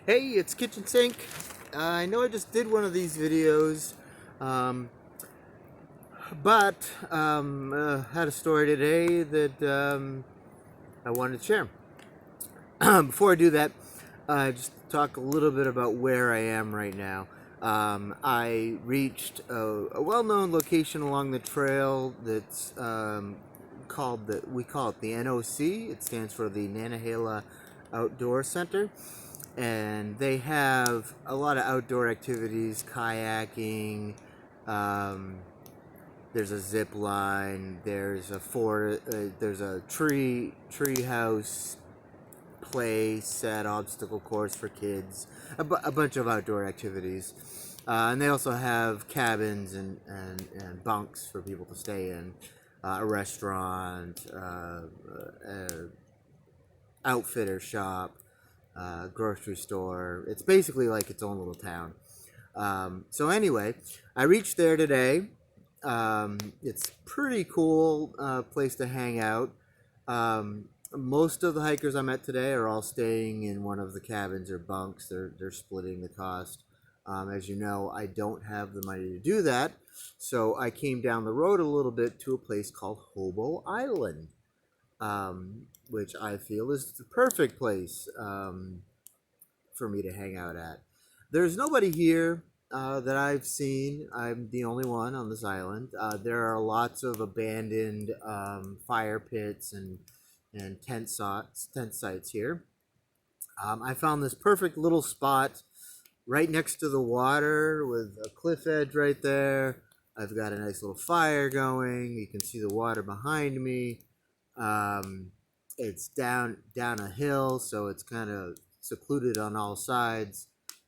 Hey, it's Kitchen Sink. I know I just did one of these videos, um, but had a story today that I wanted to share. Before I do that, just talk a little bit about where I am right now. I reached a well-known location along the trail that's we call it the NOC. It stands for the Nantahala Outdoor Center. And they have a lot of outdoor activities, kayaking. Um, there's a zip line. There's a tree house play set obstacle course for kids. A bunch of outdoor activities, and they also have cabins and bunks for people to stay in. A restaurant, outfitter shop, grocery store. It's basically like its own little town. So anyway, I reached there today. It's pretty cool place to hang out. Most of the hikers I met today are all staying in one of the cabins or bunks. They're splitting the cost. As you know, I don't have the money to do that, so I came down the road a little bit to a place called Hobo Island, which I feel is the perfect place for me to hang out at. There's nobody here that I've seen. I'm the only one on this island. There are lots of abandoned fire pits and tent sites here. I found this perfect little spot right next to the water with a cliff edge right there. I've got a nice little fire going. You can see the water behind me. It's down a hill, so it's kind of secluded on all sides.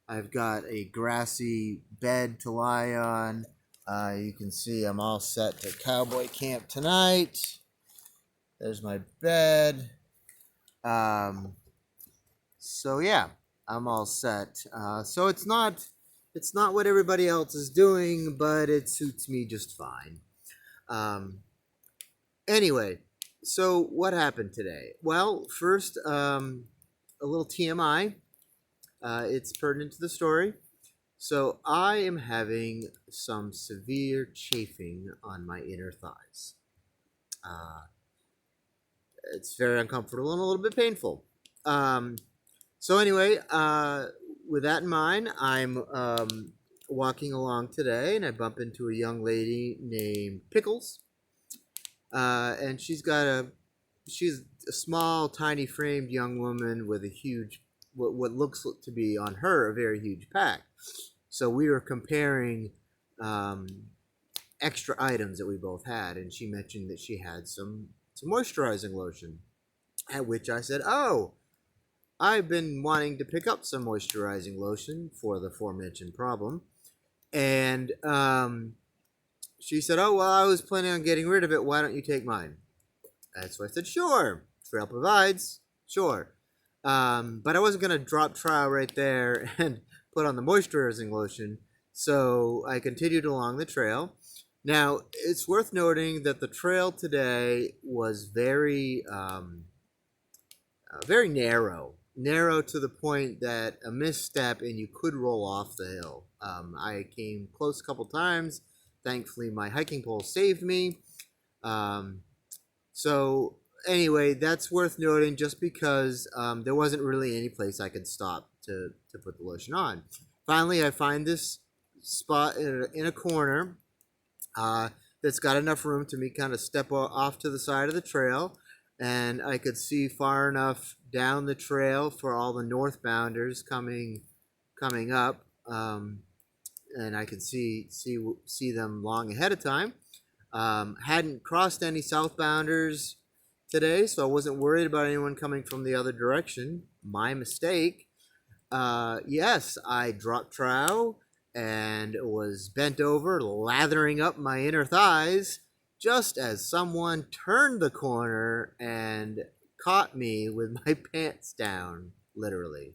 I've got a grassy bed to lie on. You can see I'm all set to cowboy camp tonight. There's my bed. So yeah, I'm all set. So it's not what everybody else is doing, but it suits me just fine. Anyway, so what happened today? Well, first, a little TMI. It's pertinent to the story. So I am having some severe chafing on my inner thighs. It's very uncomfortable and a little bit painful. So anyway, with that in mind, I'm walking along today, and I bump into a young lady named Pickles, and she's a small, tiny framed young woman with a huge, what looks to be on her a very huge pack. So we were comparing extra items that we both had, and she mentioned that she had some moisturizing lotion, at which I said, "Oh, I've been wanting to pick up some moisturizing lotion for the aforementioned problem." And she said, "Oh, well, I was planning on getting rid of it. Why don't you take mine?" And so I said, "Sure. Trail provides. Sure." But I wasn't going to drop trial right there and put on the moisturizing lotion. So I continued along the trail. Now, it's worth noting that the trail today was very narrow. Narrow to the point that a misstep and you could roll off the hill. I came close a couple times. Thankfully, my hiking pole saved me. So anyway, that's worth noting just because there wasn't really any place I could stop to put the lotion on. Finally, I find this spot in a corner that's got enough room to me kind of step off to the side of the trail, and I could see far enough down the trail for all the northbounders coming up, and I could see them long ahead of time. Hadn't crossed any southbounders today, so I wasn't worried about anyone coming from the other direction. My mistake. Yes, I dropped trow and was bent over, lathering up my inner thighs, just as someone turned the corner and caught me with my pants down, literally.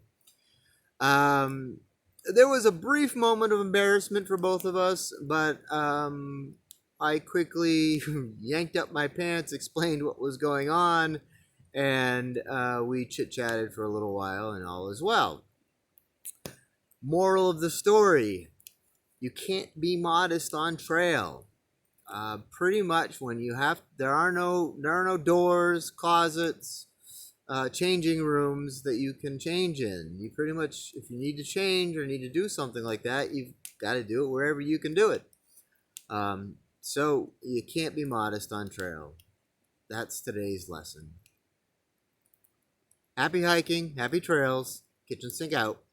There was a brief moment of embarrassment for both of us, but I quickly yanked up my pants, explained what was going on, and we chit-chatted for a little while, and all is well. Moral of the story: you can't be modest on trail. Pretty much when you have, there are no doors, closets, changing rooms that you can change in. You pretty much, if you need to change or need to do something like that, you've got to do it wherever you can do it. So you can't be modest on trail. That's today's lesson. Happy hiking, happy trails. Kitchen sink out.